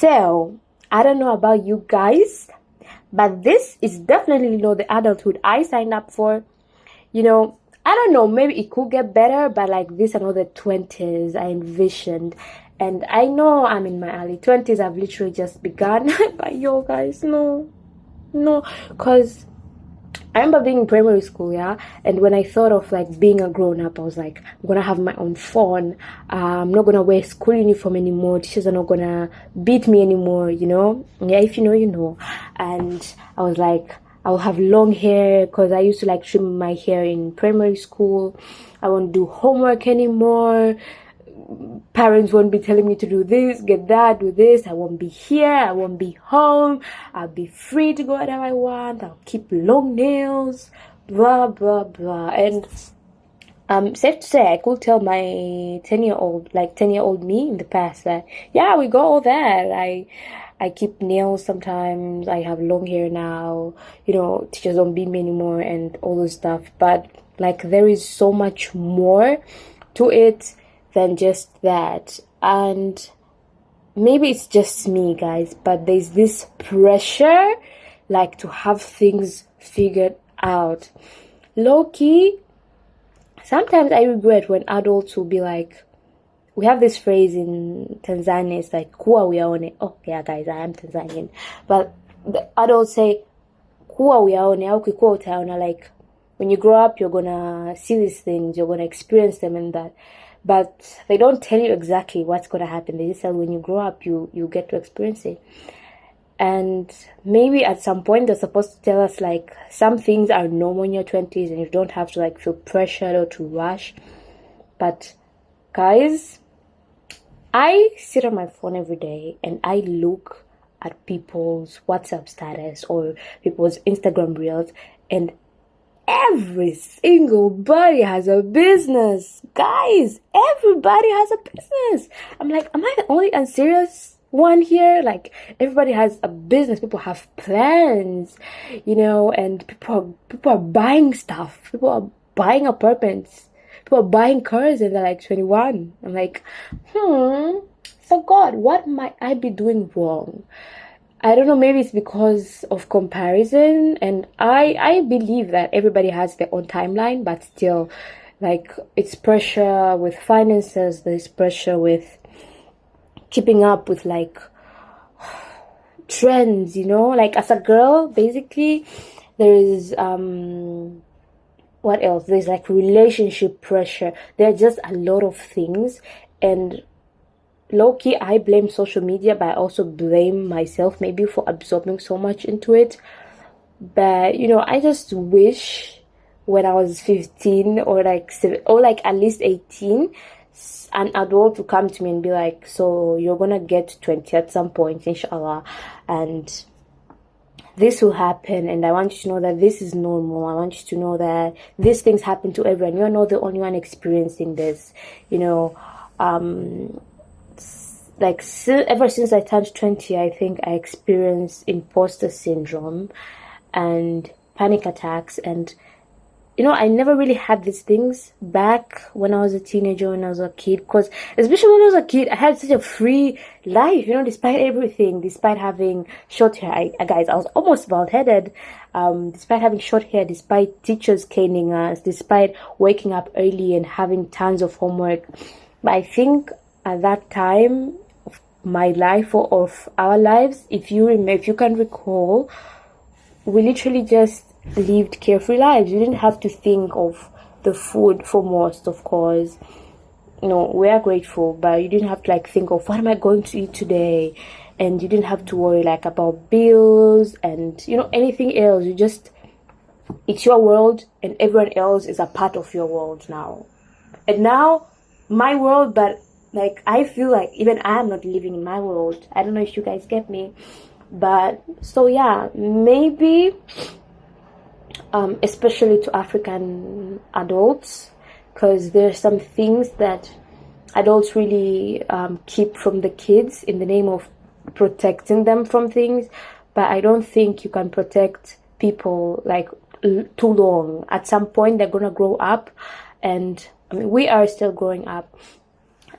So I don't know about you guys, but this is definitely not the adulthood I signed up for. I don't know, maybe it could get better, but like these are not the 20s I envisioned. And I know I'm in my early 20s, I've literally just begun. But yo, guys, no, because I remember being in primary school, yeah, and when I thought of like being a grown-up, I was like, I'm gonna have my own phone. I'm not gonna wear school uniform anymore. Teachers are not gonna beat me anymore, Yeah, if you know, you know. And I was like, I'll have long hair because I used to like trim my hair in primary school. I won't do homework anymore. Parents won't be telling me to do this, get that, do this. I won't be here. I won't be home. I'll be free to go wherever I want. I'll keep long nails, blah, blah, blah. And safe to say, I could tell my 10-year-old me in the past that, yeah, we got all that. I keep nails sometimes. I have long hair now. Teachers don't beat me anymore and all this stuff. But like there is so much more to it than just that. And maybe it's just me, guys, but there's this pressure like to have things figured out. Low-key, sometimes I regret when adults will be like, we have this phrase in Tanzania, it's like kuwa uyaone. Oh yeah, guys, I am Tanzanian, but the adults say kuwa uyaone au kikuwa utaona, like when you grow up you're gonna see these things, you're gonna experience them and that. But they don't tell you exactly what's going to happen. They just say when you grow up, you get to experience it. And maybe at some point they're supposed to tell us like some things are normal in your 20s and you don't have to like feel pressured or to rush. But guys, I sit on my phone every day and I look at people's WhatsApp status or people's Instagram reels, and every single body has a business. Guys, everybody has a business. I'm like, am I the only unserious one here? Like, everybody has a business. People have plans, and people are buying stuff. People are buying apartments. People are buying cars and they're like 21. I'm like, so God, what might I be doing wrong? I don't know, maybe it's because of comparison, and I believe that everybody has their own timeline, but still, like, it's pressure with finances, there's pressure with keeping up with, like, trends, like, as a girl, basically, there is, what else? There's, like, relationship pressure. There are just a lot of things, and low-key, I blame social media, but I also blame myself maybe for absorbing so much into it. But I just wish when I was 15 or like at least 18, an adult would come to me and be like, so you're gonna get 20 at some point, inshallah, and this will happen, and I want you to know that this is normal. I want you to know that these things happen to everyone. You're not the only one experiencing this, like ever since I turned 20, I think I experienced imposter syndrome and panic attacks, and I never really had these things back when I was a teenager, when I was a kid, because especially when I was a kid, I had such a free life, despite everything, despite having short hair. Guys, I was almost bald-headed, despite having short hair, despite teachers caning us, despite waking up early and having tons of homework. But I think at that time of my life, or of our lives, if you can recall, we literally just lived carefree lives. You didn't have to think of the food for most, of course. We are grateful, but you didn't have to think of what am I going to eat today, and you didn't have to worry about bills and anything else. It's your world, and everyone else is a part of your world now. And now my world, but I feel like even I am not living in my world. I don't know if you guys get me. But so yeah, maybe especially to African adults, because there are some things that adults really keep from the kids in the name of protecting them from things. But I don't think you can protect people too long. At some point they're gonna grow up, and we are still growing up.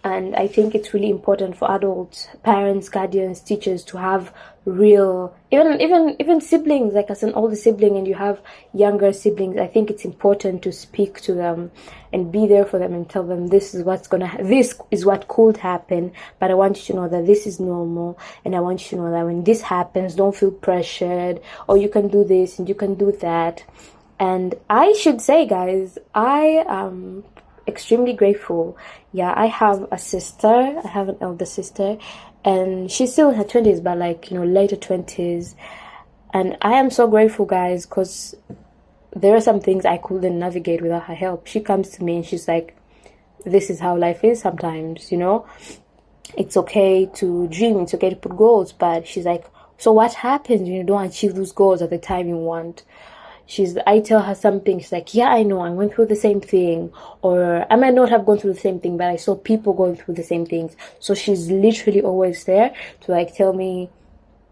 And I think it's really important for adults, parents, guardians, teachers to have real, even siblings, like as an older sibling and you have younger siblings. I think it's important to speak to them and be there for them and tell them this is this is what could happen, but I want you to know that this is normal, and I want you to know that when this happens, don't feel pressured, or you can do this and you can do that. And I should say, guys, I am extremely grateful. Yeah, I have a sister. I have an elder sister, and she's still in her 20s, but like, later 20s. And I am so grateful, guys, because there are some things I couldn't navigate without her help. She comes to me and she's like, this is how life is sometimes, it's okay to dream, it's okay to put goals, but she's like, so what happens when you don't achieve those goals at the time you want? I tell her something, she's like, yeah, I know, I went through the same thing, or I might not have gone through the same thing, but I saw people going through the same things. So she's literally always there to like tell me,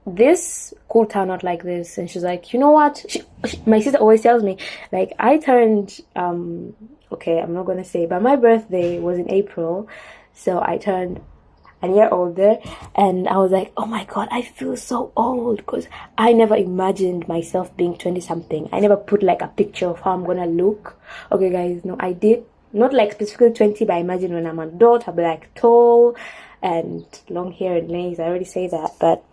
this could turn out like this. And she's like, you know what, my sister always tells me, like, I turned okay, I'm not gonna say, but my birthday was in April, so I turned a year older, and I was like, oh my god, I feel so old, because I never imagined myself being 20 something. I never put like a picture of how I'm gonna look. Okay guys, no, I did not like specifically 20, but I imagine when I'm an adult I'll be like tall and long hair and legs. I already say that, but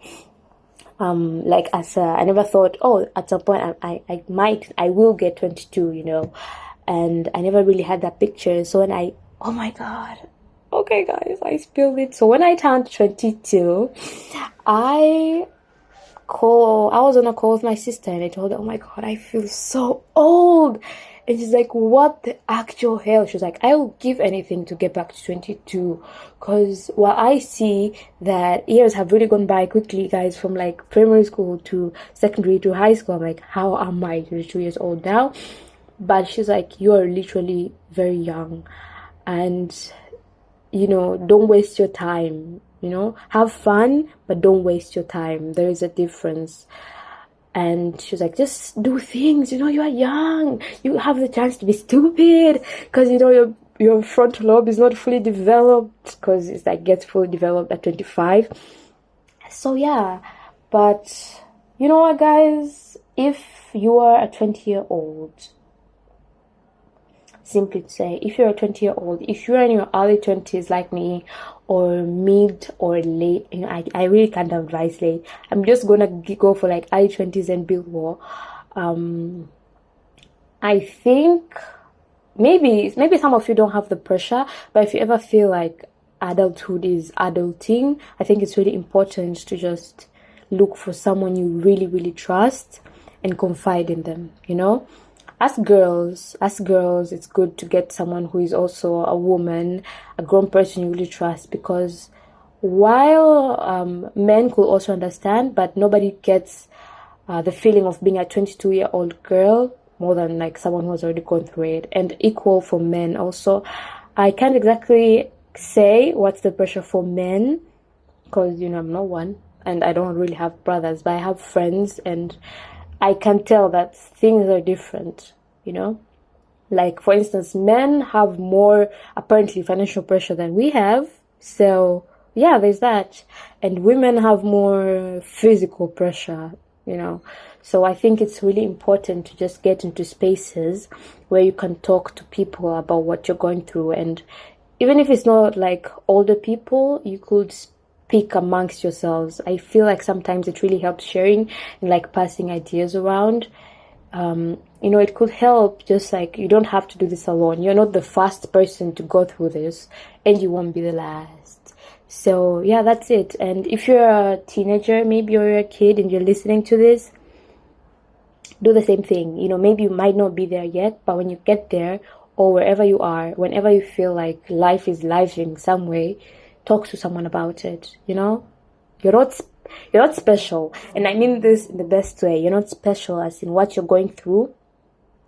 like I never thought, oh, at some point I will get 22, and I never really had that picture. So when oh my god, okay guys, I spilled it. So when I turned 22, I was on a call with my sister, and I told her, oh my god, I feel so old. And she's like, what the actual hell? She's like, I will give anything to get back to 22, because while I see that years have really gone by quickly, guys, from like primary school to secondary to high school, I'm like, how am I 22 years old now? But she's like, you are literally very young, and don't waste your time, have fun, but don't waste your time. There is a difference. And she was like, just do things, you are young, you have the chance to be stupid, because your frontal lobe is not fully developed, because it's like gets fully developed at 25. So yeah, but you know what, guys, if you are a 20-year-old, simply to say, if you're a 20-year-old, if you're in your early 20s like me, or mid or late, I really can't advise late. I'm just gonna go for like early 20s and build more. I think maybe some of you don't have the pressure, but if you ever feel like adulthood is adulting, I think it's really important to just look for someone you really, really trust and confide in them, As girls, it's good to get someone who is also a woman, a grown person you really trust, because while men could also understand, but nobody gets the feeling of being a 22-year-old girl more than like someone who has already gone through it. And equal for men also. I can't exactly say what's the pressure for men, because I'm not one, and I don't really have brothers, but I have friends, and I can tell that things are different, Like, for instance, men have more, apparently, financial pressure than we have. So, yeah, there's that. And women have more physical pressure, So I think it's really important to just get into spaces where you can talk to people about what you're going through. And even if it's not like older people, you could speak amongst yourselves. I feel like sometimes it really helps sharing and like passing ideas around. It could help, just like, you don't have to do this alone. You're not the first person to go through this, and you won't be the last. So yeah, that's it. And if you're a teenager, maybe you're a kid and you're listening to this, do the same thing. Maybe you might not be there yet, but when you get there, or wherever you are, whenever you feel like life is life in some way, talk to someone about it. You're not special, and I mean this in the best way. You're not special as in what you're going through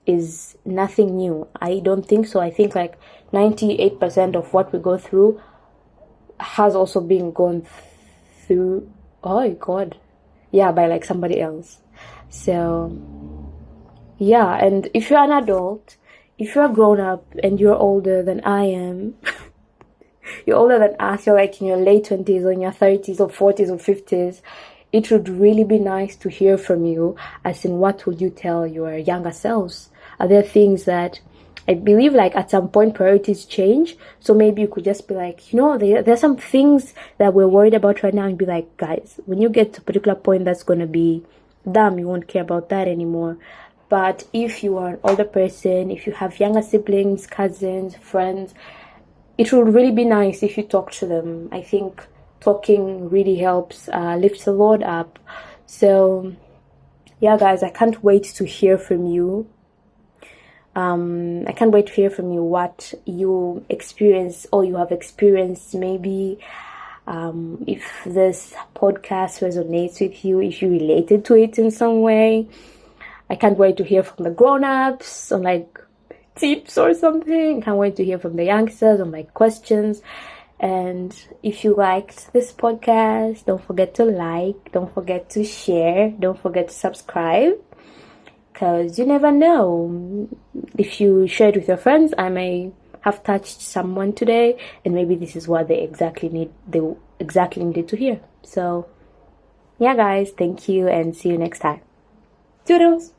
is nothing new. I don't think so. I think like 98% of what we go through has also been gone through, oh god, yeah, by like somebody else. So yeah, and if you're an adult, if you're grown up and you're older than I am, you're older than us, you're like in your late 20s or in your 30s or 40s or 50s, it would really be nice to hear from you, as in what would you tell your younger selves? Are there things that, I believe like at some point priorities change, so maybe you could just be like, there's some things that we're worried about right now, and be like, guys, when you get to a particular point, that's going to be dumb, you won't care about that anymore. But if you are an older person, if you have younger siblings, cousins, friends, it would really be nice if you talk to them. I think talking really helps, lifts the load up. So yeah, guys, I can't wait to hear from you. I can't wait to hear from you what you experience or you have experienced. Maybe if this podcast resonates with you, if you related to it in some way. I can't wait to hear from the grown-ups on like tips or something. I can't wait to hear from the youngsters on like questions. And if you liked this podcast, don't forget to like, don't forget to share, don't forget to subscribe, because you never know. If you share it with your friends, I may have touched someone today, and maybe this is what they exactly needed to hear. So yeah, guys, thank you, and see you next time. Toodles!